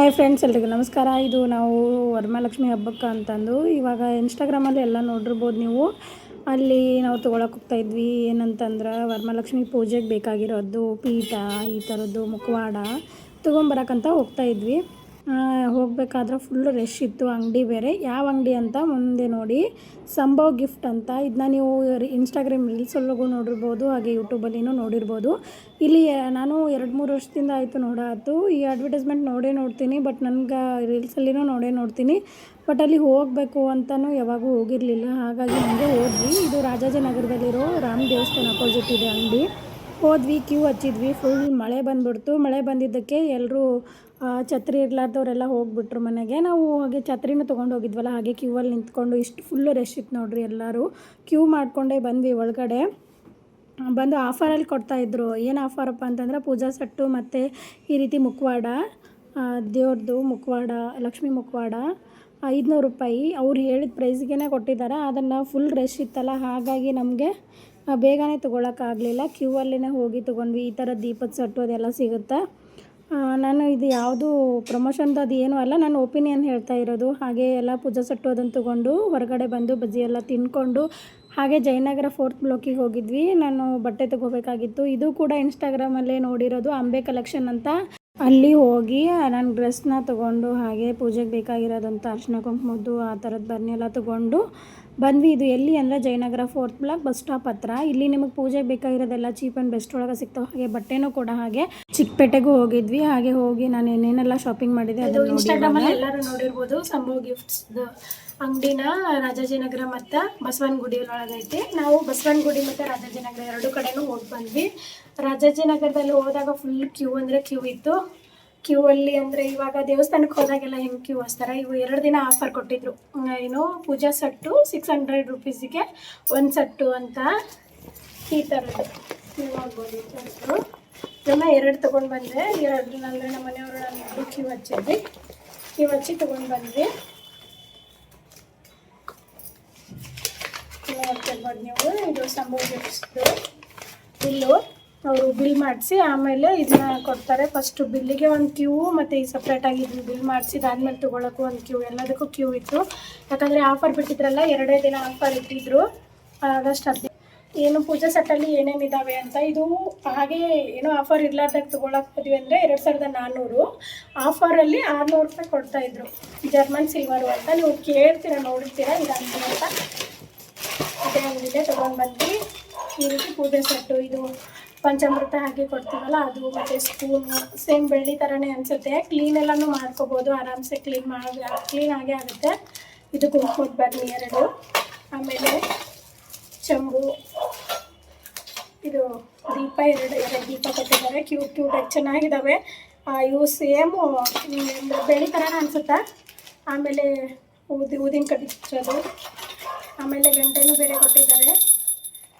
Hi friends, ಎಲ್ರಿಗೂ ನಮಸ್ಕಾರ. ಇದು ನಾವು ವರಮಹಾಲಕ್ಷ್ಮಿ ಹಬ್ಬಕ್ಕೆ ಅಂತಂದು ಇವಾಗ ಇನ್ಸ್ಟಾಗ್ರಾಮಲ್ಲಿ ಎಲ್ಲ ನೋಡಿರ್ಬೋದು ನೀವು. ಅಲ್ಲಿ ನಾವು ತೊಗೊಳಕ್ಕೆ ಹೋಗ್ತಾಯಿದ್ವಿ. ಏನಂತಂದ್ರೆ ವರಮಹಾಲಕ್ಷ್ಮಿ ಪೂಜೆಗೆ ಬೇಕಾಗಿರೋದು ಪೀಠ, ಈ ಥರದ್ದು ಮುಖವಾಡ ತೊಗೊಂಬರಕ್ಕಂತ ಹೋಗ್ತಾಯಿದ್ವಿ. ಹೋಗಬೇಕಾದ್ರೆ ಫುಲ್ಲು ರಶ್ ಇತ್ತು. ಅಂಗಡಿ ಬೇರೆ ಯಾವ ಅಂಗಡಿ ಅಂತ ಮುಂದೆ ನೋಡಿ, ಸಂಭವ್ ಗಿಫ್ಟ್ ಅಂತ. ಇದನ್ನ ನೀವು ಇನ್ಸ್ಟಾಗ್ರಾಮ್ ರೀಲ್ಸಲ್ಲೂ ನೋಡಿರ್ಬೋದು, ಹಾಗೆ ಯೂಟ್ಯೂಬಲ್ಲಿನೂ ನೋಡಿರ್ಬೋದು. ಇಲ್ಲಿ ನಾನು 2-3 ವರ್ಷದಿಂದ ಆಯಿತು ನೋಡಾತು. ಈ ಅಡ್ವರ್ಟೈಸ್ಮೆಂಟ್ ನೋಡ್ತೀನಿ, ಬಟ್ ನನಗೆ ರೀಲ್ಸಲ್ಲಿನೂ ನೋಡ್ತೀನಿ. ಬಟ್ ಅಲ್ಲಿ ಹೋಗಬೇಕು ಅಂತಲೂ ಯಾವಾಗೂ ಹೋಗಿರಲಿಲ್ಲ. ಹಾಗಾಗಿ ನನಗೆ ಹೋದ್ವಿ. ಇದು ರಾಜಾಜಿನಗರದಲ್ಲಿರೋ ರಾಮ ದೇವಸ್ಥಾನ ಅಪೋಸಿಟ್ ಇದೆ ಅಂಗಡಿ. ಹೋದ್ವಿ, ಕ್ಯೂ ಹಚ್ಚಿದ್ವಿ. ಫುಲ್ ಮಳೆ ಬಂದುಬಿಡ್ತು. ಮಳೆ ಬಂದಿದ್ದಕ್ಕೆ ಎಲ್ಲರೂ ಛತ್ರಿ ಇರ್ಲಾರ್ದವರೆಲ್ಲ ಹೋಗಿಬಿಟ್ರು ಮನೆಗೆ. ನಾವು ಹಾಗೆ ಛತ್ರಿನೂ ತೊಗೊಂಡು ಹೋಗಿದ್ವಲ್ಲ, ಹಾಗೆ ಕ್ಯೂ ಅಲ್ಲಿ ನಿಂತ್ಕೊಂಡು ಇಷ್ಟು ಫುಲ್ಲು ರಶ್ ಇತ್ತು ನೋಡ್ರಿ. ಎಲ್ಲರೂ ಕ್ಯೂ ಮಾಡಿಕೊಂಡೇ ಬಂದ್ವಿ. ಒಳಗಡೆ ಬಂದು ಆಫರಲ್ಲಿ ಕೊಡ್ತಾಯಿದ್ರು. ಏನು ಆಫರಪ್ಪ ಅಂತಂದ್ರೆ ಪೂಜಾ ಸೆಟ್ಟು ಮತ್ತು ಈ ರೀತಿ ಮುಖವಾಡ, ದೇವ್ರದ್ದು ಮುಖವಾಡ, ಲಕ್ಷ್ಮೀ ಮುಖವಾಡ 500 ರೂಪಾಯಿ. ಅವ್ರು ಹೇಳಿದ ಪ್ರೈಸ್ಗೆ ಕೊಟ್ಟಿದ್ದಾರೆ. ಅದನ್ನು ಫುಲ್ ರಶ್ ಇತ್ತಲ್ಲ, ಹಾಗಾಗಿ ನಮಗೆ ಬೇಗನೆ ತೊಗೊಳಕ್ಕಾಗಲಿಲ್ಲ. ಕ್ಯೂ ಅಲ್ಲೇ ಹೋಗಿ ತೊಗೊಂಡ್ವಿ. ಈ ಥರ ದೀಪದ ಸೆಟ್ಟು ಅದೆಲ್ಲ ಸಿಗುತ್ತೆ. ನಾನು ಇದು ಯಾವುದು ಪ್ರಮೋಷನ್ದು ಅದು ಏನೂ ಅಲ್ಲ, ನಾನು ಒಪಿನಿಯನ್ ಹೇಳ್ತಾ ಇರೋದು. ಹಾಗೆ ಎಲ್ಲ ಪೂಜಾ ಸೆಟ್ಟು ಅದನ್ನು ತೊಗೊಂಡು ಹೊರಗಡೆ ಬಂದು ಬಜ್ಜಿ ಎಲ್ಲ ತಿಂದ್ಕೊಂಡು ಹಾಗೆ ಜಯನಗರ 4th ಬ್ಲಾಕಿಗೆ ಹೋಗಿದ್ವಿ. ನಾನು ಬಟ್ಟೆ ತೊಗೋಬೇಕಾಗಿತ್ತು. ಇದು ಕೂಡ ಇನ್ಸ್ಟಾಗ್ರಾಮಲ್ಲೇ ನೋಡಿರೋದು, ಅಂಬೆ ಕಲೆಕ್ಷನ್ ಅಂತ. ಅಲ್ಲಿ ಹೋಗಿ ನಾನು ಡ್ರೆಸ್ನ ತೊಗೊಂಡು ಹಾಗೆ ಪೂಜೆಗೆ ಬೇಕಾಗಿರೋದಂಥ ಅರ್ಶಿನ ಕುಂಕುಮದ್ದು ಆ ಥರದ್ದು ಬನ್ನಿ ಎಲ್ಲ ತೊಗೊಂಡು ಬಂದ್ವಿ. ಇದು ಎಲ್ಲಿ ಅಂದರೆ Jayanagar 4th block bus stop ಹತ್ರ. ಇಲ್ಲಿ ನಿಮಗೆ ಪೂಜೆಗೆ ಬೇಕಾಗಿರೋದೆಲ್ಲ ಚೀಪ್ ಆ್ಯಂಡ್ ಬೆಸ್ಟ್ ಒಳಗೆ ಸಿಗ್ತಾವೆ. ಹಾಗೆ ಬಟ್ಟೆನೂ ಕೂಡ ಹಾಗೆ ಚಿಕ್ಕಪೇಟೆಗೂ ಹೋಗಿದ್ವಿ. ಹಾಗೆ ಹೋಗಿ ನಾನು ಏನೇನೆಲ್ಲ ಶಾಪಿಂಗ್ ಮಾಡಿದೆ ಅದು ಇನ್ಸ್ಟಾಗ್ರಾಮಲ್ಲಿ ಎಲ್ಲರೂ ನೋಡಿರ್ಬೋದು. ಸಂಭವ್ ಗಿಫ್ಟ್ಸ್ದು ಅಂಗಡಿನ ರಾಜಾಜಿನಗರ ಮತ್ತು ಬಸವನಗುಡಿ ಒಳಗೈತಿ. ನಾವು ಬಸವನಗುಡಿ ಮತ್ತು ರಾಜಾಜಿನಗರ 2 ಕಡೆನೂ ಹೋಗಿ ಬಂದ್ವಿ. ರಾಜಾಜಿನಗರದಲ್ಲಿ ಹೋದಾಗ ಫುಲ್ ಕ್ಯೂ ಅಂದರೆ ಕ್ಯೂ ಇತ್ತು. ಕ್ಯೂ ಅಲ್ಲಿ ಅಂದರೆ ಇವಾಗ ದೇವಸ್ಥಾನಕ್ಕೆ ಹೋದಾಗೆಲ್ಲ ಹೆಂಗೆ ಕ್ಯೂ ಹಚ್ತಾರೆ, ಇವು 2 ದಿನ ಆಫರ್ ಕೊಟ್ಟಿದ್ರು. ಏನು ಪೂಜಾ ಸೆಟ್ಟು 600 ರೂಪೀಸಿಗೆ 1 ಸೆಟ್ಟು ಅಂತ, ಈ ಥರದ್ದು ನೀವು ನೋಡ್ಬೋದು. ಈ ಥರದ್ದು ನಮ್ಮ 2 ತೊಗೊಂಡು ಬಂದೆ. 2 ನಮ್ಮ ಮನೆಯವರು ನಾನು 2 ಕ್ಯೂ ಹಚ್ಚಿದ್ವಿ. ಕ್ಯೂ ಹಚ್ಚಿ ತೊಗೊಂಡು ಬಂದ್ವಿ. ನೋಡ್ತಿರ್ಬೋದು ನೀವು. ಇದು ಸಂಭವ್ ಗಿಫ್ಟ್ಸ್ದು ಬಿಲ್ಲು. ಅವರು ಬಿಲ್ ಮಾಡಿಸಿ ಆಮೇಲೆ ಇದನ್ನ ಕೊಡ್ತಾರೆ. ಫಸ್ಟು ಬಿಲ್ಲಿಗೆ ಒಂದು ಕ್ಯೂ ಮತ್ತು ಈ ಸಪ್ರೇಟಾಗಿ ಇದನ್ನು ಬಿಲ್ ಮಾಡಿಸಿದಾದ್ಮೇಲೆ ತೊಗೊಳಕ್ಕೂ ಒಂದು ಕ್ಯೂ, ಎಲ್ಲದಕ್ಕೂ ಕ್ಯೂ ಇತ್ತು. ಯಾಕಂದರೆ ಆಫರ್ ಬಿಟ್ಟಿದ್ರಲ್ಲ, 2 ದಿನ ಆಫರ್ ಇಟ್ಟಿದ್ರು. ಆಗಸ್ಟ್ 10 ಏನು ಪೂಜಾ ಸೆಟ್ಟಲ್ಲಿ ಏನೇನಿದ್ದಾವೆ ಅಂತ. ಇದು ಹಾಗೆ ಏನೋ ಆಫರ್ ಇರಲಾರ್ದಾಗ ತೊಗೊಳಕ್ಕೆ ಹೋದ್ವಿ ಅಂದರೆ 2400, ಆಫರಲ್ಲಿ 600 ರೂಪಾಯಿ ಕೊಡ್ತಾಯಿದ್ರು. ಜರ್ಮನ್ ಸಿಲ್ವರು ಅಂತ ನೀವು ಕೇಳ್ತೀರಾ, ನೋಡಿರ್ತೀರ ಇದು ಅಂಗಡಿ ಅಂತ. ಅದೇ ಅಂಗಡಿಗೆ ತೊಗೊಂಡು ಬಂದ್ವಿ. ಈ ರೀತಿ ಪೂಜೆ ಸೆಟ್ಟು, ಇದು ಪಂಚಾಮೃತ ಹಾಗೆ ಕೊಡ್ತೀವಲ್ಲ ಅದು, ಮತ್ತು ಸ್ಪೂನು ಸೇಮ್ ಬೆಳ್ಳಿ ಥರನೇ ಅನಿಸುತ್ತೆ. ಕ್ಲೀನ್ ಎಲ್ಲನೂ ಮಾಡ್ಕೋಬೋದು ಆರಾಮ್ಸೆ. ಕ್ಲೀನ್ ಆಗೇ ಆಗುತ್ತೆ. ಇದು ಕುಂಕುಮದ ಬನ್ನಿ 2, ಆಮೇಲೆ ಚಂಬು, ಇದು ದೀಪ 2 ದೀಪ ಕೊಟ್ಟಿದ್ದಾರೆ. ಕ್ಯೂಟ್ ಚೆನ್ನಾಗಿದ್ದಾವೆ. ಇವು ಸೇಮು ಬೆಳ್ಳಿ ಥರನೇ ಅನಿಸುತ್ತಾ. ಆಮೇಲೆ ಊದಿನ ಕಡ್ಡಿ ಹಚ್ಚೋದು, ಆಮೇಲೆ ಗಂಟೆನೂ ಬೇರೆ ಕೊಟ್ಟಿದ್ದಾರೆ.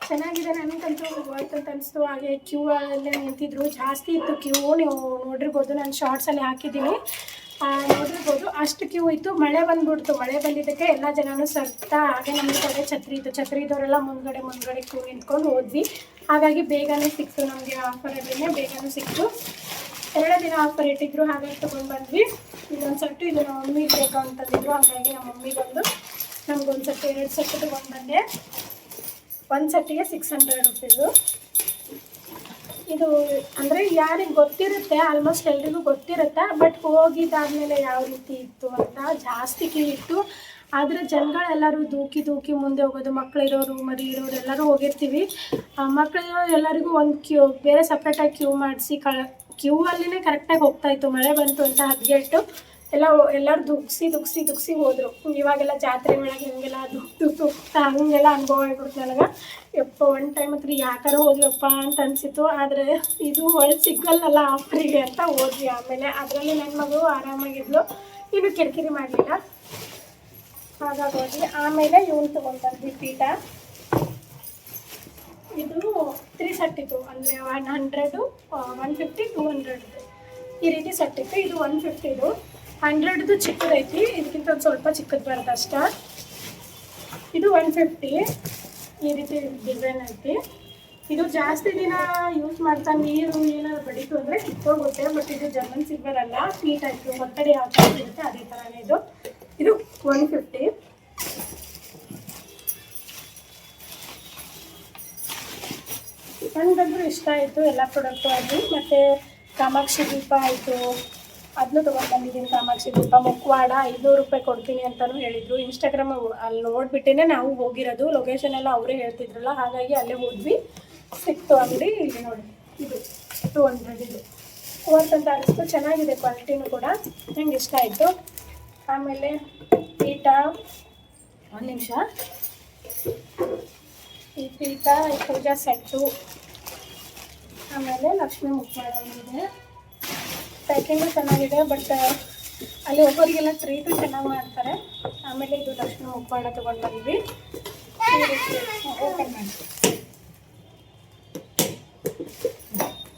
ಚೆನ್ನಾಗಿದೆ. ನನಗಂತೂ ವರ್ತ್ ಅಂತ ಅನಿಸ್ತು. ಹಾಗೆ ಕ್ಯೂ ಅಲ್ಲೇ ನಿಂತಿದ್ರು, ಜಾಸ್ತಿ ಇತ್ತು ಕ್ಯೂ. ನೀವು ನೋಡಿರ್ಬೋದು, ನಾನು ಶಾರ್ಟ್ಸಲ್ಲಿ ಹಾಕಿದ್ದೀನಿ, ನೋಡಿರ್ಬೋದು. ಅಷ್ಟು ಕ್ಯೂ ಇತ್ತು. ಮಳೆ ಬಂದುಬಿಡ್ತು. ಮಳೆ ಬಂದಿದ್ದಕ್ಕೆ ಎಲ್ಲ ಜನನೂ ಸರ್ತಾ. ಹಾಗೆ ನಮ್ಮ ಕಡೆ ಛತ್ರಿ ಇತ್ತು. ಛತ್ರಿ ಇದ್ದವರೆಲ್ಲ ಮುಂದ್ಗಡೆ ಕ್ಯೂ ನಿಂತ್ಕೊಂಡು ಹೋದ್ವಿ. ಹಾಗಾಗಿ ಬೇಗನೆ ಸಿಕ್ತು ನಮಗೆ. ಆಫರಲ್ಲೇ ಬೇಗನೆ ಸಿಕ್ತು. 2 ದಿನ ಆಫರ್ ಇಟ್ಟಿದ್ರು, ಹಾಗಾಗಿ ತೊಗೊಂಡು ಬಂದ್ವಿ. ಇದೊಂದು ಸೆಟ್ಟು, ಇದು ನಮ್ಮ ಮಮ್ಮಿಗೆ ಬೇಕು ಅಂತಂದಿದ್ರು. ಹಾಗಾಗಿ ನಮ್ಮ ಮಮ್ಮಿಗೊಂದು, ನಮಗೊಂದು ಸೆಟ್ಟು 2 ಸೆಟ್ಟು ತೊಗೊಂಡು ಬಂದೆ. 1 ಸೆಟ್ಟಿಗೆ 600 ರೂಪೀಸು. ಇದು ಅಂದರೆ ಯಾರಿಗೆ ಗೊತ್ತಿರುತ್ತೆ, ಆಲ್ಮೋಸ್ಟ್ ಎಲ್ರಿಗೂ ಗೊತ್ತಿರುತ್ತೆ. ಬಟ್ ಹೋಗಿದ್ದಾದಮೇಲೆ ಯಾವ ರೀತಿ ಇತ್ತು ಅಂತ ಜಾಸ್ತಿ ಕ್ಯೂ ಇತ್ತು. ಆದರೆ ಜನಗಳೆಲ್ಲರೂ ದೂಕಿ ಮುಂದೆ ಹೋಗೋದು. ಮಕ್ಕಳಿರೋರು ಮರಿ ಇರೋರು ಎಲ್ಲರೂ ಹೋಗಿರ್ತೀವಿ. ಮಕ್ಕಳಿರೋರು ಎಲ್ಲರಿಗೂ ಒಂದು ಕ್ಯೂ ಬೇರೆ ಸಪ್ರೇಟಾಗಿ ಕ್ಯೂ ಮಾಡಿಸಿ ಕ್ಯೂ ಅಲ್ಲಿನೇ ಕರೆಕ್ಟಾಗಿ ಹೋಗ್ತಾಯಿತ್ತು. ಮಳೆ ಬಂತು ಅಂತ ಹದ್ಗೆಟ್ಟು ಎಲ್ಲರೂ ದುಗ್ಸಿ ಹೋದರು. ಇವಾಗೆಲ್ಲ ಜಾತ್ರೆ ಒಳಗೆ ಹಿಂಗೆಲ್ಲ ದುಗ್ತಾ ಹಂಗೆಲ್ಲ ಅನುಭವ ಆಗ್ಬಿಡ್ತು ನನಗೆ. ಯಪ್ಪ ಒಂದು ಟೈಮ್ ಹತ್ರ ಯಾಕಾರ ಹೋದ್ವಪ್ಪ ಅಂತ ಅನಿಸಿತು. ಆದರೆ ಇದು ಒಳ್ಳೆ ಸಿಗಲ್ಲ ಆಫರಿಗೆ ಅಂತ ಹೋದ್ವಿ. ಆಮೇಲೆ ಅದರಲ್ಲಿ ನನ್ನ ಮಗು ಆರಾಮಾಗಿದ್ಲು, ಇನ್ನು ಕಿರಿಕಿರಿ ಮಾಡಲಿಲ್ಲ, ಹಾಗಾಗಿ ಹೋದ್ವಿ. ಆಮೇಲೆ ಇವನು ತೊಗೊಂಡು ಬಂದ್ವಿ ಪೀಠ. ಇದು 3 ಸೆಟ್ ಇತ್ತು. ಅಂದರೆ 100, 150, 200 ಈ ರೀತಿ ಸೆಟ್ ಇತ್ತು. ಇದು 150, 100ದು ಚಿಕ್ಕದೈತಿ. ಇದಕ್ಕಿಂತ ಒಂದು ಸ್ವಲ್ಪ ಚಿಕ್ಕದು ಬರುತ್ತೆ ಅಷ್ಟೇ. ಇದು 150 ಈ ರೀತಿ ಡಿಸೈನ್ ಐತಿ. ಇದು ಜಾಸ್ತಿ ದಿನ ಯೂಸ್ ಮಾಡ್ತಾ ನೀರು ಏನಾದ್ರು ಬಡಿತು ಅಂದರೆ ಕಿತ್ತೋಗುತ್ತೆ. ಬಟ್ ಇದು ಜರ್ಮನ್ ಸಿಲ್ವರ್ ಅಲ್ಲ, ನೀಟ್ ಆಯಿತು ಒತ್ತಡಿ ಯಾವ ಥರ ಇರುತ್ತೆ ಅದೇ ಥರನೇ ಇದು. ಇದು 150. ನನಗಂತೂ ಇಷ್ಟ ಆಯಿತು ಎಲ್ಲ ಪ್ರಾಡಕ್ಟು ಆಗಲಿ. ಮತ್ತು ಕಾಮಾಕ್ಷಿ ದೀಪ ಆಯಿತು, ಅದನ್ನು ತೊಗೊಂಡು ಬಂದಿದ್ದೀನಿ. ಕಾಮಾಕ್ಷಿ ದೀಪ ಮುಖವಾಡ 500 ರೂಪಾಯಿ ಕೊಡ್ತೀನಿ ಅಂತಲೂ ಹೇಳಿದರು. ಇನ್ಸ್ಟಾಗ್ರಾಮ್ ಅಲ್ಲಿ ನೋಡಿಬಿಟ್ಟೇ ನಾವು ಹೋಗಿರೋದು, ಲೊಕೇಶನ್ ಎಲ್ಲ ಅವರೇ ಹೇಳ್ತಿದ್ರಲ್ಲ, ಹಾಗಾಗಿ ಅಲ್ಲೇ ಹೋದ್ವಿ. ಸಿಕ್ತು ಅಂಗಡಿ. ಇಲ್ಲಿ ನೋಡಿ, ಇದು 200 ಇದು ವರ್ತ್ ಅಂತ ಅನಿಸ್ತು. ಚೆನ್ನಾಗಿದೆ ಕ್ವಾಲಿಟಿನೂ ಕೂಡ, ನಂಗೆ ಇಷ್ಟ ಆಯಿತು. ಆಮೇಲೆ ಪೀಠ, ಒಂದು ನಿಮಿಷ, ಈ ಪೀಠ, ಈ ಪೂಜಾ ಸೆಟ್ಟು, ಆಮೇಲೆ ಲಕ್ಷ್ಮೀ ಮುಖವಾಡ ಇದೆ. ಪ್ಯಾಕಿಂಗು ಚೆನ್ನಾಗಿದೆ, ಬಟ್ ಅಲ್ಲಿ ಒಬ್ಬರಿಗೆಲ್ಲ ಟ್ರೀಟು ಚೆನ್ನಾಗಿ ಮಾಡ್ತಾರೆ. ಆಮೇಲೆ ಇದು ಲಕ್ಷ್ಮೀ ಮುಖವಾಡ ತೊಗೊಂಡು ಬಂದ್ವಿ. ಓಪನ್ ಮಾಡಿ,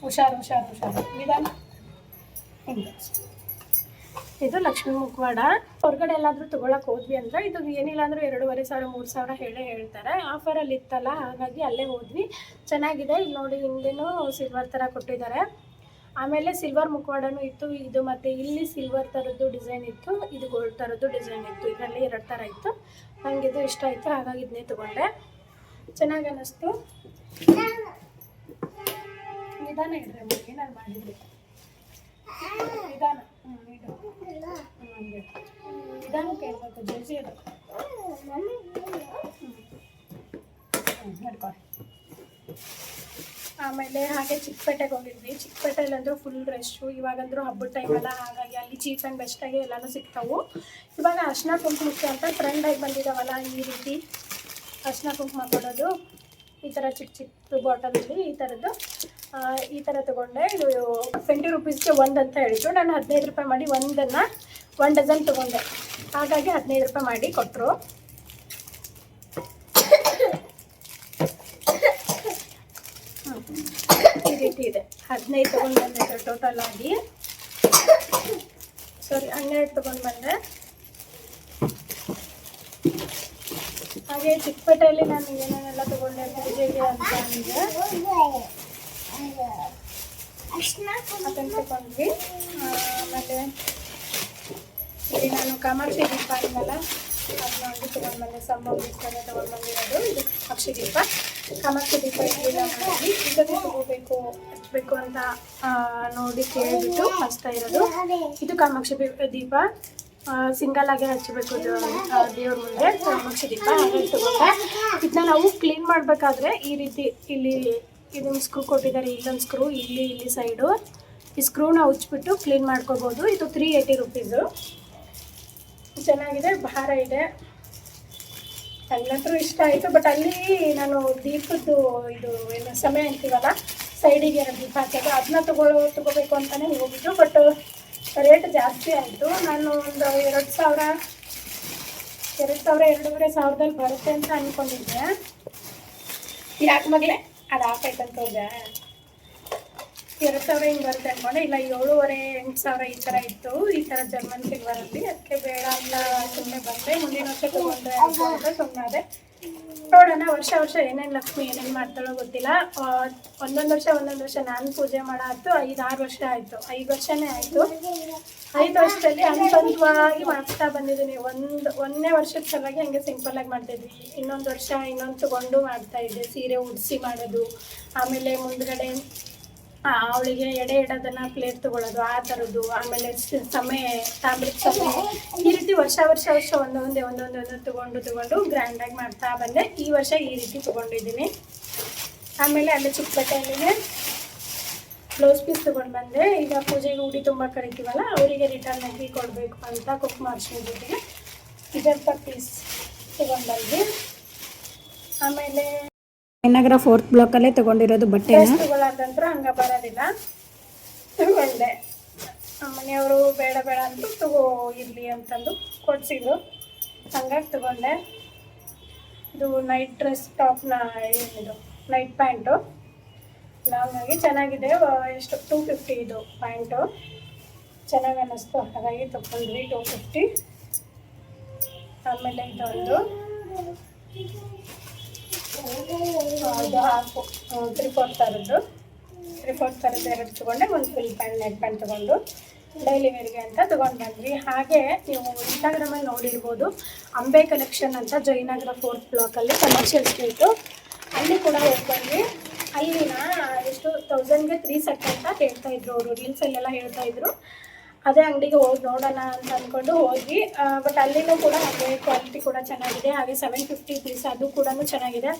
ಹುಷಾರು ಹುಷಾರು ಹುಷಾರು, ನಿಧಾನ. ಹಿಂಗೆ ಇದು ಲಕ್ಷ್ಮೀ ಮುಖವಾಡ. ಹೊರಗಡೆ ಎಲ್ಲಾದರೂ ತೊಗೊಳಕ್ಕೆ ಹೋದ್ವಿ ಅಂದರೆ ಇದು ಏನಿಲ್ಲ ಅಂದರೂ 2500-3000 ಹೇಳ್ತಾರೆ. ಆಫರಲ್ಲಿ ಇತ್ತಲ್ಲ, ಹಾಗಾಗಿ ಅಲ್ಲೇ ಹೋದ್ವಿ. ಚೆನ್ನಾಗಿದೆ. ಇಲ್ಲಿ ನೋಡಿ, ಹಿಂದೆನೂ ಸಿಲ್ವರ್ ಥರ ಕೊಟ್ಟಿದ್ದಾರೆ. ಆಮೇಲೆ ಸಿಲ್ವರ್ ಮುಖವಾಡನೂ ಇತ್ತು. ಇದು ಮತ್ತು ಇಲ್ಲಿ ಸಿಲ್ವರ್ ಥರದ್ದು ಡಿಸೈನ್ ಇತ್ತು, ಇದು ಗೋಲ್ಡ್ ಥರದ್ದು ಡಿಸೈನ್ ಇತ್ತು. ಇದರಲ್ಲಿ 2 ಥರ ಇತ್ತು. ನನಗೆ ಇದು ಇಷ್ಟ ಆಯಿತು, ಹಾಗಾಗಿ ಇದನ್ನೇ ತೊಗೊಂಡೆ. ಚೆನ್ನಾಗಿ ಅನ್ನಿಸ್ತು. ನಿಧಾನ ಇಡ್ರಿ ಅಮ್ಮಗೆ, ನಾನು ಮಾಡಿದ್ದೆ ನಿಧಾನ. ಇದು ಹಂಗೆ ನಿಧಾನ ಕೇಳಬೇಕು, ಜಲ್ದಿ ಅದು ನಡ್ಕೊಳ್ಳಿ. ಆಮೇಲೆ ಹಾಗೆ ಚಿಕ್ಕಪೇಟೆಗೆ ಹೋಗಿದ್ವಿ. ಚಿಕ್ಕಪೇಟೆಯಲ್ಲಂದ್ರೂ ಫುಲ್ ರಶ್ಶು. ಇವಾಗಂದ್ರೂ ಹಬ್ಬದ ಟೈಮಲ್ಲ, ಹಾಗಾಗಿ ಅಲ್ಲಿ ಚೀಪ್ ಆ್ಯಂಡ್ ಬೆಸ್ಟಾಗಿ ಎಲ್ಲನೂ ಸಿಗ್ತಾವು. ಇವಾಗ ಅರ್ಶಿನ ಕುಂಕುಮಕ್ಕೆ ಅಂತ ಟ್ರೆಂಡಾಗಿ ಬಂದಿದ್ದಾವಲ್ಲ, ಈ ರೀತಿ ಅರ್ಶಿನ ಕುಂಕುಮ ಕೊಡೋದು. ಈ ಥರ ಚಿಕ್ಕ ಚಿಕ್ಕ ಬಾಟಲಲ್ಲಿ ಈ ಥರ ತೊಗೊಂಡೆ. ಇದು 20 ರೂಪೀಸ್ಗೆ 1 ಅಂತ ಹೇಳಿದ್ರು. ನಾನು 15 ರೂಪಾಯಿ ಮಾಡಿ 1 ಡಜನ್ ತೊಗೊಂಡೆ, ಹಾಗಾಗಿ 15 ರೂಪಾಯಿ ಮಾಡಿ ಕೊಟ್ಟರು. ಈ ರೀತಿ ಇದೆ. 15 ತೊಗೊಂಡು ಬಂದೆ ಟೋಟಲ್ ಆಗಿ. 12 ತೊಗೊಂಡು ಬಂದೆ. ಹಾಗೆ ಚಿಕ್ಕಪೇಟೆಯಲ್ಲಿ ನಾನು ಏನೇನೆಲ್ಲ ತೊಗೊಂಡೆ ಪೂಜೆಗೆ ಅಂತ ಅಂದರೆ ಅದನ್ನು ತೊಗೊಂಡ್ವಿ. ಆಮೇಲೆ ಇಲ್ಲಿ ನಾನು ಕಾಮಾಕ್ಷಿ ದೀಪ ಇದೆಯಲ್ಲ, ಅದನ್ನ ಒಂದು ತೊಗೊಂಡು ಬಂದೆ. ಸಂಭವಿಸ್ತಾರೆ ತೊಗೊಂಡು ಬಂದಿರೋದು ಇದು ಕಾಮಾಕ್ಷಿ ದೀಪ. ಕಾಮಾಕ್ಷಿ ದೀಪ ಇದೆಲ್ಲ ಮಾಡಿ ಇದಕ್ಕೆ ತೊಗೋಬೇಕು ಹಚ್ಚಬೇಕು ಅಂತ ನೋಡಿ ಕೇಳಿಬಿಟ್ಟು ಹಚ್ತಾ ಇರೋದು. ಇದು ಕಾಮಾಕ್ಷಿ ದೀಪ ಸಿಂಗಲ್ ಆಗಿ ಹಚ್ಚಬೇಕು ದೇವ್ರ ಮುಂದೆ. ಕಾಮಾಕ್ಷಿ ದೀಪ ಹಾಗೆ ತೊಗೊಂಡೆ. ಇದನ್ನ ನಾವು ಕ್ಲೀನ್ ಮಾಡಬೇಕಾದ್ರೆ ಈ ರೀತಿ ಇಲ್ಲಿ ಇದೊಂದು ಸ್ಕ್ರೂ ಕೊಟ್ಟಿದ್ದಾರೆ, ಇಲ್ಲೊಂದು ಸ್ಕ್ರೂ, ಇಲ್ಲಿ ಸೈಡು ಈ ಸ್ಕ್ರೂನ ಉಚ್ಚಿಬಿಟ್ಟು ಕ್ಲೀನ್ ಮಾಡ್ಕೋಬೋದು. ಇದು 380 ರೂಪೀಸು. ಚೆನ್ನಾಗಿದೆ, ಭಾರ ಇದೆ. ನನ್ನಂತರೂ ಇಷ್ಟ ಆಯಿತು. ಬಟ್ ಅಲ್ಲಿ ನಾನು ದೀಪದ್ದು ಇದು ಏನು ಸಮಯ ಅಂತೀವಲ್ಲ, ಸೈಡಿಗೆ 2 ದೀಪ ಹಾಕೋದು, ಅದನ್ನ ತೊಗೋಬೇಕು ಅಂತಲೇ ಹೋಗಿದ್ದು. ಬಟ್ ರೇಟ್ ಜಾಸ್ತಿ ಆಯಿತು. ನಾನು ಒಂದು 2,000-2,500 ಬರುತ್ತೆ ಅಂತ ಅಂದ್ಕೊಂಡಿದ್ದೆ. ಯಾಕೆ ಮಗಳೇ ಅದು ಹಾಕೈತಂತ ಹೋದೆ. 2,000 ಹಿಂಗೆ ಬರುತ್ತೆ ಅಂದ್ಕೊಂಡೆ. ಇಲ್ಲ 7,500-8,000 ಈ ಥರ ಇತ್ತು, ಈ ಥರ ಜರ್ಮನ್ ಸಿಲ್ವರಲ್ಲಿ. ಅದಕ್ಕೆ ಬೇಡ ಅಂತ ಸುಮ್ಮನೆ ಬಂದೆ. ಮುಂದಿನ ವರ್ಷ ತೊಗೊಂಡ್ರೆ ಅಂತ ಸುಮ್ಮನೆ. ನೋಡೋಣ, ವರ್ಷ ಏನೇನು ಲಕ್ಷ್ಮಿ ಏನೇನು ಮಾಡ್ತಾಳೋ ಗೊತ್ತಿಲ್ಲ. ಒಂದೊಂದು ವರ್ಷ ನಾನು ಪೂಜೆ ಮಾಡಾಯ್ತು 5-6 ವರ್ಷ ಆಯಿತು. 5 ವರ್ಷನೇ ಆಯಿತು. 5 ವರ್ಷದಲ್ಲಿ ಹಂತವಾಗಿ ಮಾಡ್ತಾ ಬಂದಿದ್ದೀನಿ. ಒಂದನೇ ವರ್ಷದ ಸಲುವಾಗಿ ಹಂಗೆ ಸಿಂಪಲ್ಲಾಗಿ ಮಾಡ್ತಾಯಿದ್ವಿ. ಇನ್ನೊಂದು ವರ್ಷ ಇನ್ನೊಂದು ತೊಗೊಂಡು ಮಾಡ್ತಾಯಿದ್ದೆ, ಸೀರೆ ಉಡಿಸಿ ಮಾಡೋದು. ಆಮೇಲೆ ಮುಂದ್ಗಡೆ ಅವಳಿಗೆ ಎಡೆ ಇಡೋದನ್ನು ಪ್ಲೇಟ್ ತೊಗೊಳ್ಳೋದು, ಆ ಥರದ್ದು. ಆಮೇಲೆ ತಾಮ್ರದ ಸಮಯ, ಈ ರೀತಿ ವರ್ಷ ಒಂದೊಂದೇ ತೊಗೊಂಡು ಗ್ರ್ಯಾಂಡಾಗಿ ಮಾಡ್ತಾ ಬಂದೆ. ಈ ವರ್ಷ ಈ ರೀತಿ ತೊಗೊಂಡಿದ್ದೀನಿ. ಆಮೇಲೆ ಅಲ್ಲೇ ಚಿಕ್ಕಪೇಟೆಯಲ್ಲಿನೇ ಬ್ಲೌಸ್ ಪೀಸ್ ತೊಗೊಂಡು ಬಂದೆ. ಈಗ ಪೂಜೆಗೆ ಉಡಿ ತುಂಬ ಕರಿತೀವಲ್ಲ, ಅವರಿಗೆ ರಿಟರ್ನ್ ಆಗಿ ಕೊಡಬೇಕು ಅಂತ ಕುಂಕುಮ ಅರ್ಶಿನ ಜೊತೆಗೆ 20 ಪೀಸ್ ತೊಗೊಂಡು ಬಂದ್ವಿ. ಆಮೇಲೆ ನಗರ 4th ಬ್ಲಾಕಲ್ಲೇ ತೊಗೊಂಡಿರೋದು ಬಟ್ಟೆ ತೊಗೊಳ್ಳೋದಂತ್ರ ಹಂಗೆ ಬರೋದಿಲ್ಲ. ತಗೊಂಡೆ. ಮನೆಯವರು ಬೇಡ ಅಂತ ಇರಲಿ ಅಂತಂದು ಕೊಡಿಸಿದ್ರು, ಹಂಗಾಗಿ ತೊಗೊಂಡೆ. ಇದು ನೈಟ್ ಡ್ರೆಸ್ ಟಾಪ್ನ ಏನಿದು ನೈಟ್ ಪ್ಯಾಂಟು ಲಾಂಗಾಗಿ ಚೆನ್ನಾಗಿದೆ. ಎಷ್ಟು 250 ಇದು ಪ್ಯಾಂಟು, ಚೆನ್ನಾಗಿ ಅನ್ನಿಸ್ತು, ಹಾಗಾಗಿ ತೊಗೊಂಡ್ವಿ 250. ಆಮೇಲೆ ಇದೊಂದು ಅದು ಹಾಫು 3/4 ಥರದ್ದು 3/4 ಥರದ್ದು 2 ತೊಗೊಂಡೆ. ಒಂದು ಫುಲ್ ಪ್ಯಾಂಟ್ ನೆಟ್ ಪ್ಯಾಂಟ್ ತೊಗೊಂಡು ಡೈಲಿ ವೇರ್ಗೆ ಅಂತ ತೊಗೊಂಡು ಬಂದ್ವಿ. ಹಾಗೆ ನೀವು ಇನ್ಸ್ಟಾಗ್ರಾಮಲ್ಲಿ ನೋಡಿರ್ಬೋದು, ಅಂಬೆ ಕಲೆಕ್ಷನ್ ಅಂತ ಜಯನಗರ 4th ಬ್ಲಾಕಲ್ಲಿ ಕಮರ್ಷಿಯಲ್ ಸ್ಟ್ರೀಟು, ಅಲ್ಲಿ ಕೂಡ ಹೋಗಿ ಬಂದ್ವಿ. ಅಲ್ಲಿನ ಎಷ್ಟು 1000ಗೆ 3 ಸೆಟ್ ಅಂತ ಹೇಳ್ತಾಯಿದ್ರು ಅವರು, ರೀಲ್ಸಲ್ಲೆಲ್ಲ ಹೇಳ್ತಾಯಿದ್ರು. ಅದೇ ಅಂಗಡಿಗೆ ಹೋಗಿ ನೋಡೋಣ ಅಂತ ಅಂದ್ಕೊಂಡು ಹೋದ್ವಿ. ಬಟ್ ಅಲ್ಲಿನೂ ಕೂಡ ಹಾಗೆ ಕ್ವಾಲಿಟಿ ಕೂಡ ಚೆನ್ನಾಗಿದೆ. ಹಾಗೆ 750 ಪೀಸ್ ಅದು ಕೂಡ ಚೆನ್ನಾಗಿದೆ.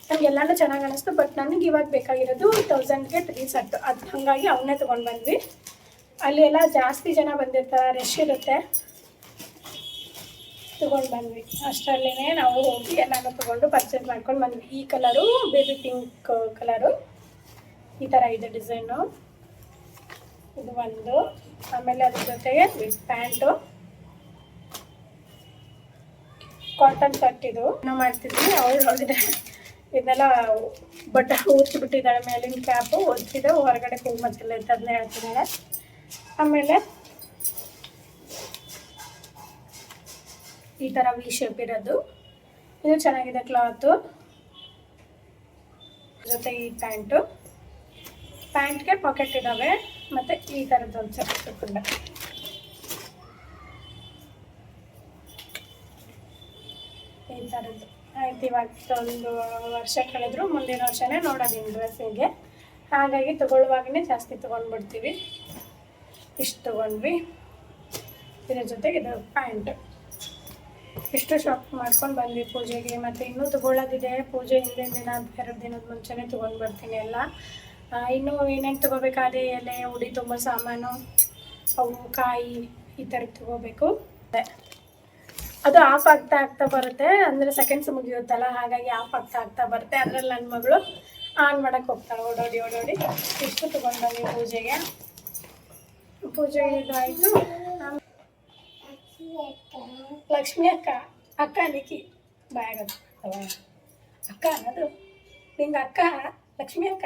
ನಮಗೆಲ್ಲನೂ ಚೆನ್ನಾಗಿ ಅನ್ನಿಸ್ತು. ಬಟ್ ನನಗೆ ಇವಾಗ ಬೇಕಾಗಿರೋದು 1000ಗೆ 3 ಸೆಟ್, ಅದು ಹಾಗಾಗಿ ಅವನ್ನೇ ತೊಗೊಂಡು ಬಂದ್ವಿ. ಅಲ್ಲಿ ಎಲ್ಲ ಜಾಸ್ತಿ ಜನ ಬಂದಿರ್ತಾರೆ, ರಶ್ ಇರುತ್ತೆ, ತೊಗೊಂಡು ಬಂದ್ವಿ. ಅಷ್ಟರಲ್ಲೇ ನಾವು ಹೋಗಿ ಎಲ್ಲನೂ ತೊಗೊಂಡು ಪರ್ಚೇಸ್ ಮಾಡ್ಕೊಂಡು ಬಂದ್ವಿ. ಈ ಕಲರು ಬೇಬಿ ಪಿಂಕ್ ಕಲರು, ಈ ಥರ ಇದೆ ಡಿಸೈನು. ಇದು ಒಂದು. ಆಮೇಲೆ ಅದ್ರ ಜೊತೆಗೆ ವಿತ್ ಪ್ಯಾಂಟು, ಕಾಟನ್ ಶರ್ಟ್. ಇದು ನಾವು ಮಾಡ್ತಿದ್ವಿ. ಅವಳು ನೋಡಿದ್ರೆ ಇದನ್ನೆಲ್ಲ ಬಟ್ಟೆ ಊದ್ಬಿಟ್ಟಿದ್ದಾಳೆ, ಮೇಲಿನ ಕ್ಯಾಪು ಒದ್ಸಿದೆ, ಹೊರಗಡೆ ಕುಂಕುಮಚೆಲ್ಲ ಇತ್ತು, ಅದನ್ನೇ ಹೇಳ್ತಿದ್ದಾಳೆ. ಆಮೇಲೆ ಈ ಥರ ವಿ ಶೇಪ್ ಇರೋದು, ಇದು ಚೆನ್ನಾಗಿದೆ ಕ್ಲಾತು. ಜೊತೆ ಈ ಪ್ಯಾಂಟ್ಗೆ ಪಾಕೆಟ್ ಇದ್ದಾವೆ. ಮತ್ತು ಈ ಥರದ್ದು ಒಂದು ಸೆಟ್ ತಗೊಂಡೆ. ಈ ಥರದ್ದು ಆಯ್ತು. ಇವಾಗ ಒಂದು ವರ್ಷ ಕಳೆದ್ರು ಮುಂದಿನ ವರ್ಷನೇ ನೋಡೋದು ಡ್ರೆಸ್ಸಿಗೆ. ಹಾಗಾಗಿ ತೊಗೊಳ್ಳುವಾಗಲೇ ಜಾಸ್ತಿ ತೊಗೊಂಡ್ಬಿಡ್ತೀವಿ. ಇಷ್ಟು ತೊಗೊಂಡ್ವಿ. ಇದರ ಜೊತೆಗೆ ಇದು ಪ್ಯಾಂಟ್. ಇಷ್ಟು ಶಾಪ್ ಮಾಡ್ಕೊಂಡು ಬಂದ್ವಿ ಪೂಜೆಗೆ. ಮತ್ತು ಇನ್ನೂ ತೊಗೊಳ್ಳೋದಿದೆ. ಪೂಜೆ ಹಿಂದಿನ ದಿನ 2 ದಿನದ ಮುಂಚೆನೇ ತೊಗೊಂಡು ಬರ್ತೀನಿ ಎಲ್ಲ. ಇನ್ನೂ ಏನೇನು ತೊಗೋಬೇಕಾದ್ರೆ ಎಲೆ, ಉಡಿ ತುಂಬ ಸಾಮಾನು, ಅವು ಕಾಯಿ, ಈ ಥರದ್ದು ತೊಗೋಬೇಕು. ಅದು ಆಫ್ ಆಗ್ತಾ ಬರುತ್ತೆ, ಅಂದರೆ ಸೆಕೆಂಡ್ಸ್ ಮುಗಿಯುತ್ತಲ್ಲ, ಹಾಗಾಗಿ ಆಫ್ ಆಗ್ತಾ ಬರುತ್ತೆ. ಅದರಲ್ಲಿ ನನ್ನ ಮಗಳು ಆನ್ ಮಾಡೋಕ್ಕೆ ಹೋಗ್ತಾಳೆ ಓಡೋಡಿ. ಇಷ್ಟು ತೊಗೊಂಡು ಬಂದ್ವಿ ಪೂಜೆಗೆ. ಪೂಜೆ ಇದಾಯಿತು. ಲಕ್ಷ್ಮಿ ಅಕ್ಕ ನಿಕ್ಕಿ ಬಾಯಾಗದು ಅಕ್ಕ ಅನ್ನೋದು ನಿಂಗೆ ಅಕ್ಕ ಲಕ್ಷ್ಮಿ ಅಕ್ಕ.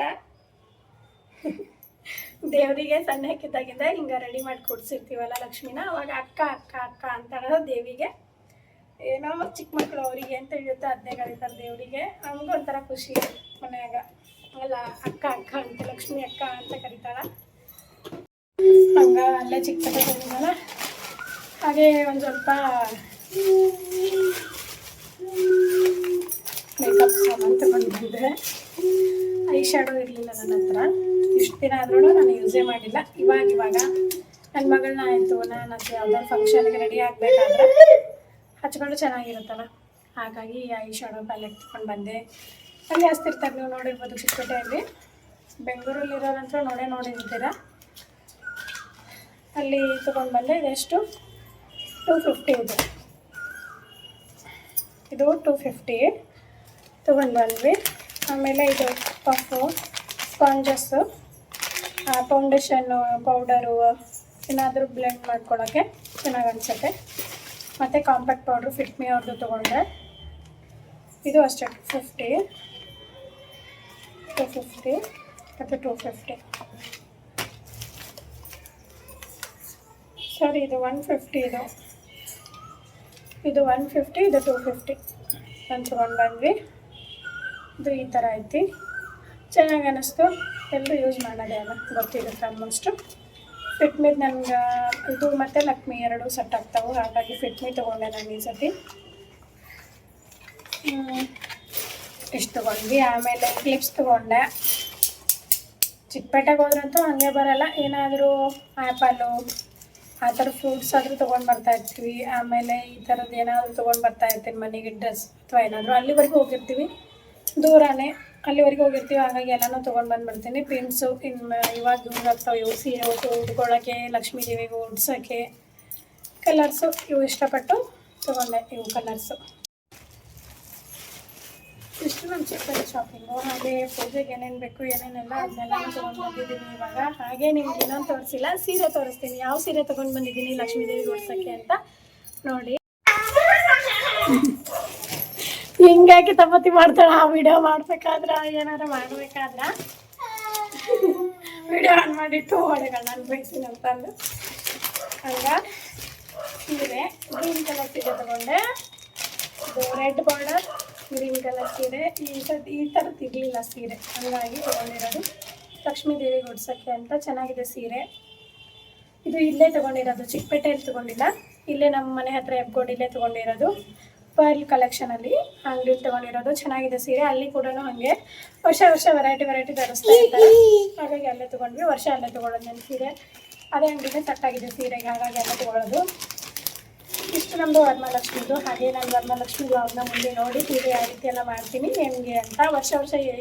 ದೇವರಿಗೆ ಸಣ್ಣ ಹಾಕಿದ್ದಾಗಿಂದ ಹಿಂಗೆ ರೆಡಿ ಮಾಡಿ ಕೊಡ್ಸಿರ್ತೀವಲ್ಲ ಲಕ್ಷ್ಮಿನ, ಅವಾಗ ಅಕ್ಕ ಅಕ್ಕ ಅಕ್ಕ ಅಂತಾರ ದೇವಿಗೆ. ಏನೋ ಚಿಕ್ಕ ಮಕ್ಕಳು ಅವರಿಗೆ ಅಂತ ಹೇಳಿರುತ್ತೆ, ಅದನ್ನೇ ಕರೀತಾರೆ ದೇವರಿಗೆ. ನಮಗೂ ಒಂಥರ ಖುಷಿ ಮನ್ಯಾಗ, ಅಲ್ಲ ಅಕ್ಕ ಅಕ್ಕ ಅಂತ ಲಕ್ಷ್ಮಿ ಅಕ್ಕ ಅಂತ ಕರೀತಾಳ. ಹಂಗ ಅಲ್ಲೇ ಚಿಕ್ಕ ತಗೊಂಡಿದ್ದಲ್ಲ. ಹಾಗೆ ಒಂದು ಸ್ವಲ್ಪ ಮೇಕಪ್ ಸಾಮಾನು ತಗೊಂಡಿದ್ದೆ. ಐ ಶ್ಯಾಡೋ ಇರಲಿಲ್ಲ ನನ್ನ ಹತ್ರ. ಇಷ್ಟು ದಿನ ಆದ್ರೂ ನಾನು ಯೂಸೇ ಮಾಡಿಲ್ಲ. ಇವಾಗ ನನ್ನ ಮಗಳನ್ನ ಆಯಿತು, ನಾನು ಅದು ಯಾವ್ದಾದ್ರು ಫಂಕ್ಷನ್ಗೆ ರೆಡಿ ಆಗಬೇಕಾದ್ರೆ ಹಚ್ಕೊಂಡು ಚೆನ್ನಾಗಿರುತ್ತಲ್ಲ, ಹಾಗಾಗಿ ಐ ಶ್ಯಾಡೋ ಪ್ಯಾಲೆಟ್ ತೊಗೊಂಡು ಬಂದೆ. ಅಲ್ಲಿ ಹಚ್ತಿರ್ತಾರೆ, ನೀವು ನೋಡಿರ್ಬೋದು ಚಿಕ್ಕಪೇಟೆಯಲ್ಲಿ. ಬೆಂಗಳೂರಲ್ಲಿರೋರಂತೂ ನೋಡಿರ್ತೀರ. ಅಲ್ಲಿ ತೊಗೊಂಡು ಬಂದೆ. ಇದೆಷ್ಟು 250 ಇದೆ. ಇದು 250 ತೊಗೊಂಡು ಬಂದ್ವಿ. ಆಮೇಲೆ ಇದು ಪಫು, ಸ್ಪಾಂಜಸ್ಸು, ಫೌಂಡೇಶನ್ನು ಪೌಡರು ಏನಾದರೂ ಬ್ಲೆಂಡ್ ಮಾಡ್ಕೊಳ್ಳೋಕ್ಕೆ ಚೆನ್ನಾಗಿ ಅನಿಸುತ್ತೆ. ಮತ್ತು ಕಾಂಪ್ಯಾಕ್ಟ್ ಪೌಡ್ರು ಫಿಟ್ ಮಿ ಅವ್ರದ್ದು ತೊಗೊಂಡೆ. ಇದು ಅಷ್ಟೇ 250 ಮತ್ತು 250. ಸರಿ, ಇದು 150. ಇದು 150, ಇದು 250 ನಾನು ತೊಗೊಂಡು ಬಂದ್ವಿ. ಇದು ಈ ಥರ ಐತಿ, ಚೆನ್ನಾಗಿ ಅನ್ನಿಸ್ತು. ಎಲ್ಲರೂ ಯೂಸ್ ಮಾಡೋದೇ ಅಲ್ಲ, ಗೊತ್ತಿರುತ್ತೆ ಆಲ್ಮೋಸ್ಟು. ಫಿಟ್ ಮೀದ್ ನನಗೆ ಇದು ಮತ್ತು ಲಕ್ಷ್ಮಿ 2 ಸೆಟ್ ಆಗ್ತಾವೆ, ಹಾಗಾಗಿ ಫಿಟ್ ಮೀ ತೊಗೊಂಡೆ ನಾನು ಈ ಸತಿ. ಇಷ್ಟು ತೊಗೊಂಡ್ವಿ. ಆಮೇಲೆ ಕ್ಲಿಪ್ಸ್ ತೊಗೊಂಡೆ. ಚಿಕ್ಕಪೇಟೆಗೆ ಹೋದ್ರಂತೂ ಹಾಗೆ ಬರೋಲ್ಲ, ಏನಾದರೂ ಆ್ಯಪಲ್ಲು ಆ ಥರ ಫ್ರೂಟ್ಸ್ ಆದರೂ ತೊಗೊಂಡು ಬರ್ತಾಯಿರ್ತೀವಿ. ಆಮೇಲೆ ಈ ಥರದ್ದು ಏನಾದರೂ ತೊಗೊಂಡು ಬರ್ತಾಯಿರ್ತೀನಿ ಮನೆಗೆ, ಡ್ರೆಸ್ ಅಥವಾ ಏನಾದರೂ. ಅಲ್ಲಿವರೆಗೂ ಹೋಗಿರ್ತೀವಿ, ದೂರನೇ ಅಲ್ಲಿವರೆಗೆ ಹೋಗಿರ್ತೀವಿ, ಹಾಗಾಗಿ ಎಲ್ಲನೂ ತೊಗೊಂಡು ಬಂದುಬಿಡ್ತೀನಿ. ಪಿನ್ಸು ಇವಾಗ ದೂರ ಆಗ್ತಾವೆ ಇವು, ಸೀರೆ ಉಟ್ಕೊಳ್ಳೋಕ್ಕೆ, ಲಕ್ಷ್ಮೀ ದೇವಿಗೆ ಉಡ್ಸೋಕ್ಕೆ. ಕಲರ್ಸು ಇವು ಇಷ್ಟಪಟ್ಟು ತೊಗೊಂಡೆ, ಇವು ಕಲರ್ಸು. ಇಷ್ಟು ನಮ್ಮ ಚಿಕ್ಕಪೇಟೆ ಶಾಪಿಂಗು. ಹಾಗೆ ಪೂಜೆಗೆ ಏನೇನು ಬೇಕು ಏನೇನೆಲ್ಲ ಅದನ್ನೆಲ್ಲ ತೊಗೊಂಡು ಬಂದಿದ್ದೀನಿ ಇವಾಗ. ಹಾಗೆ ನಿಮ್ಗೆ ಇನ್ನೊಂದು ತೋರಿಸಿಲ್ಲ, ಸೀರೆ ತೋರಿಸ್ತೀನಿ. ಯಾವ ಸೀರೆ ತೊಗೊಂಡು ಬಂದಿದ್ದೀನಿ ಲಕ್ಷ್ಮೀ ದೇವಿಗೆ ಉಡ್ಸೋಕ್ಕೆ ಅಂತ ನೋಡಿ. ಹಿಂಗಾಗಿ ತಪ್ಪತಿ ಮಾಡ್ತಾಳೆ ಆ ವಿಡಿಯೋ ಮಾಡಬೇಕಾದ್ರೆ, ಏನಾರು ಮಾಡಬೇಕಾದ್ರೆ ವಿಡಿಯೋ ಆನ್ ಮಾಡಿಟ್ಟು ಹೊಡೆಗಳು ನಾನು ಬೈತೀನಿ ಅಂತಂದು. ಹಂಗ ಸೀರೆ ಗ್ರೀನ್ ಕಲರ್ ಸೀರೆ ತೊಗೊಂಡೆ. ಇದು ರೆಡ್ ಬಾರ್ಡರ್ ಗ್ರೀನ್ ಕಲರ್ ಸೀರೆ ಈ ಥರದ್ದು ಇರಲಿಲ್ಲ ಸೀರೆ, ಹಂಗಾಗಿ ತೊಗೊಂಡಿರೋದು. ಲಕ್ಷ್ಮೀ ದೇವಿಗೆ ಉಡ್ಸೋಕ್ಕೆ ಅಂತ ಚೆನ್ನಾಗಿದೆ ಸೀರೆ. ಇದು ಇಲ್ಲೇ ತೊಗೊಂಡಿರೋದು, ಚಿಕ್ಕಪೇಟೆಯಲ್ಲಿ ತೊಗೊಂಡಿಲ್ಲ, ಇಲ್ಲೇ ನಮ್ಮ ಮನೆ ಹತ್ರ ಹೆಬ್ಗೋಡಿಲ್ಲೇ ತೊಗೊಂಡಿರೋದು. ಪರ್ಲ್ ಕಲೆಕ್ಷನಲ್ಲಿ ಅಂಗಡಿ ತೊಗೊಂಡಿರೋದು. ಚೆನ್ನಾಗಿದೆ ಸೀರೆ. ಅಲ್ಲಿ ಕೂಡ ಹಾಗೆ ವರ್ಷ ವೆರೈಟಿ ತರಿಸ್ತಾ ಇರ್ತಾರೆ, ಹಾಗಾಗಿ ಅಲ್ಲೇ ತೊಗೊಂಡ್ವಿ. ವರ್ಷ ಅಲ್ಲೇ ತೊಗೊಳೋದು ನನ್ನ ಸೀರೆ. ಅದೇ ಅಂಗಡಿಗೆ ಸಟ್ಟಾಗಿದೆ ಸೀರೆಗೆ, ಹಾಗಾಗಿ ಅಲ್ಲೇ ತೊಗೊಳ್ಳೋದು. ಇಷ್ಟು ನಮ್ಮದು ವರಮಹಾಲಕ್ಷ್ಮಿದು. ಹಾಗೆ ನಾನು ವರಮಹಾಲಕ್ಷ್ಮಿ ವ್ಲಾಗ್ನ ಮುಂದೆ ನೋಡಿ ಸೀರೆ ಯಾವ ರೀತಿ ಎಲ್ಲ ಮಾಡ್ತೀನಿ ಹೆಂಗೆ ಅಂತ. ವರ್ಷ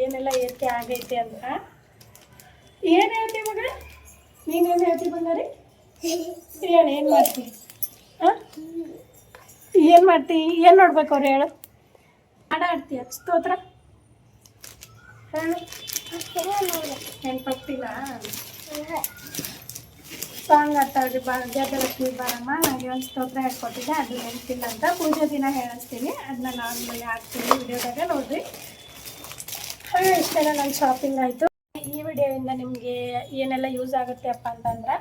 ಏನೆಲ್ಲ ಏರಿಕೆ ಆಗೈತೆ ಅಂತ. ಏನು ಹೇಳ್ತೀವಿ ಮಗ? ನೀನೇನು ಹೇಳ್ತೀವಿ ಬಂಗಾರಿ? ಏನು ಮಾಡ್ತೀವಿ? ಹಾಂ, ಏನು ಮಾಡ್ತೀವಿ? ಏನು ನೋಡ್ಬೇಕು ಅವ್ರು ಹೇಳು? ಹಾಡ ಆಡ್ತೀಯ? ಸ್ತೋತ್ರ ಹೇಳು. ನೆನ್ಪಾಗ್ತಿಲ್ಲ? ಸಾಂಗ್ ಆಡ್ತಾವ್ರಿ, ಭಾಗ್ಯಲಕ್ಷ್ಮಿ ಬಾರಮ್ಮ, ನನಗೆ ಒಂದು ಸ್ತೋತ್ರ ಹೇಳ್ಕೊಟ್ಟಿದ್ದೆ, ಅದು ನೆನಪಿಲ್ಲ ಅಂತ. ಪೂಜೆ ದಿನ ಹೇಳಿಸ್ತೀನಿ, ಅದನ್ನ ನಾನು ಹಾಕ್ತೀನಿ ವಿಡಿಯೋದಾಗ ನೋಡಿರಿ. ಹಾಗೆ ಇಷ್ಟೆಲ್ಲ ನನ್ನ ಶಾಪಿಂಗ್ ಆಯಿತು. ಈ ವಿಡಿಯೋಯಿಂದ ನಿಮಗೆ ಏನೆಲ್ಲ ಯೂಸ್ ಆಗುತ್ತೆ ಅಪ್ಪ ಅಂತಂದ್ರೆ,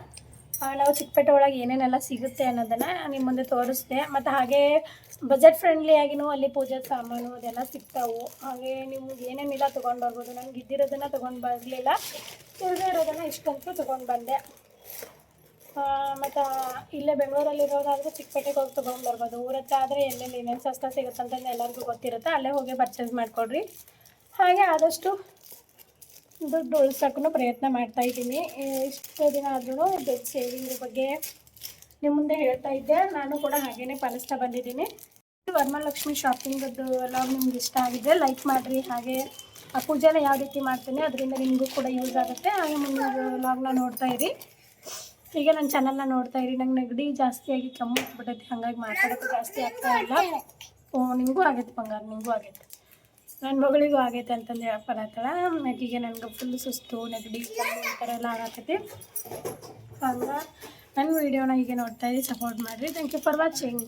ನಾವು ಚಿಕ್ಕಪೇಟೆ ಒಳಗೆ ಏನೇನೆಲ್ಲ ಸಿಗುತ್ತೆ ಅನ್ನೋದನ್ನು ನಿಮ್ಮ ಮುಂದೆ ತೋರಿಸ್ದೆ. ಮತ್ತು ಹಾಗೆ ಬಜೆಟ್ ಫ್ರೆಂಡ್ಲಿಯಾಗಿನೂ ಅಲ್ಲಿ ಪೂಜೆ ಸಾಮಾನು ಅದೆಲ್ಲ ಸಿಗ್ತಾವೆ. ಹಾಗೆ ನಿಮ್ಗೆ ಏನೇನಿಲ್ಲ ತೊಗೊಂಡು ಬರ್ಬೋದು. ನನಗೆ ಇದ್ದಿರೋದನ್ನು ತೊಗೊಂಡು ಬರಲಿಲ್ಲ, ಇಲ್ಲದೇ ಇರೋದನ್ನು ಇಷ್ಟಂತೂ ತೊಗೊಂಡು ಬಂದೆ. ಮತ್ತು ಇಲ್ಲೇ ಬೆಂಗಳೂರಲ್ಲಿರೋದಾದರೆ ಚಿಕ್ಕಪೇಟೆಗೆ ಹೋಗಿ ತೊಗೊಂಡು ಬರ್ಬೋದು. ಊರ ಹತ್ರ ಆದರೆ ಎಲ್ಲೆಲ್ಲಿ ಏನೇನು ಸಸ್ತ ಸಿಗುತ್ತೆ ಅಂತಂದು ಎಲ್ಲರಿಗೂ ಗೊತ್ತಿರುತ್ತೆ, ಅಲ್ಲೇ ಹೋಗಿ ಪರ್ಚೇಸ್ ಮಾಡಿಕೊಡ್ರಿ. ಹಾಗೆ ಆದಷ್ಟು ದುಡ್ಡು ಉಳಿಸೋಕ್ಕೂ ಪ್ರಯತ್ನ ಮಾಡ್ತಾಯಿದ್ದೀನಿ. ಇಷ್ಟು ದಿನ ಆದ್ರೂ ದುಡ್ಡು ಸೇವಿಂಗ್ ಬಗ್ಗೆ ನಿಮ್ಮ ಮುಂದೆ ಹೇಳ್ತಾ ಇದ್ದೆ, ನಾನು ಕೂಡ ಹಾಗೇ ಪಾಲಿಸ್ತಾ ಬಂದಿದ್ದೀನಿ. ವರಮಹಾಲಕ್ಷ್ಮಿ ಶಾಪಿಂಗದ್ದು ವ್ಲಾಗ್ ನಿಮ್ಗೆ ಇಷ್ಟ ಆಗಿದ್ದರೆ ಲೈಕ್ ಮಾಡಿರಿ. ಹಾಗೆ ಆ ಪೂಜೆನ ಯಾವ ರೀತಿ ಮಾಡ್ತೀನಿ ಅದರಿಂದ ನಿಮಗೂ ಕೂಡ ಯೂಸ್ ಆಗುತ್ತೆ. ಹಾಗೆ ಮುಂದಿನ ವ್ಲಾಗ್ನ ನೋಡ್ತಾ ಇರಿ. ಈಗ ನನ್ನ ಚಾನಲ್ನ ನೋಡ್ತಾ ಇರಿ. ನಂಗೆ ನೆಗಡಿ ಜಾಸ್ತಿಯಾಗಿ ಕೆಮ್ಮು ಆಗ್ಬಿಟ್ಟೈತಿ, ಹಾಗಾಗಿ ಮಾತಾಡೋಕ್ಕೆ ಜಾಸ್ತಿ ಆಗ್ತಾ ಇಲ್ಲ. ನಿಮಗೂ ಆಗೈತೆ ಬಂಗಾರ, ನಿಮಗೂ ಆಗೈತೆ, ನನ್ನ ಮಗಳಿಗೂ ಆಗೈತೆ ಅಂತಂದು ಹೇಳಪ್ಪರತ್ತಳ. ಆಕೆಗೆ ನನಗೆ ಫುಲ್ ಸುಸ್ತು, ನೆಗಡಿ, ಕೆಮ್ಮು ಈ ಥರ ಎಲ್ಲ ಆಗತ್ತೈತಿ. ಹಂಗೆ ನನ್ನ ವೀಡಿಯೋನ ಹೀಗೆ ನೋಡ್ತಾ ಇರಿ, ಸಪೋರ್ಟ್ ಮಾಡಿರಿ. Thank you for watching.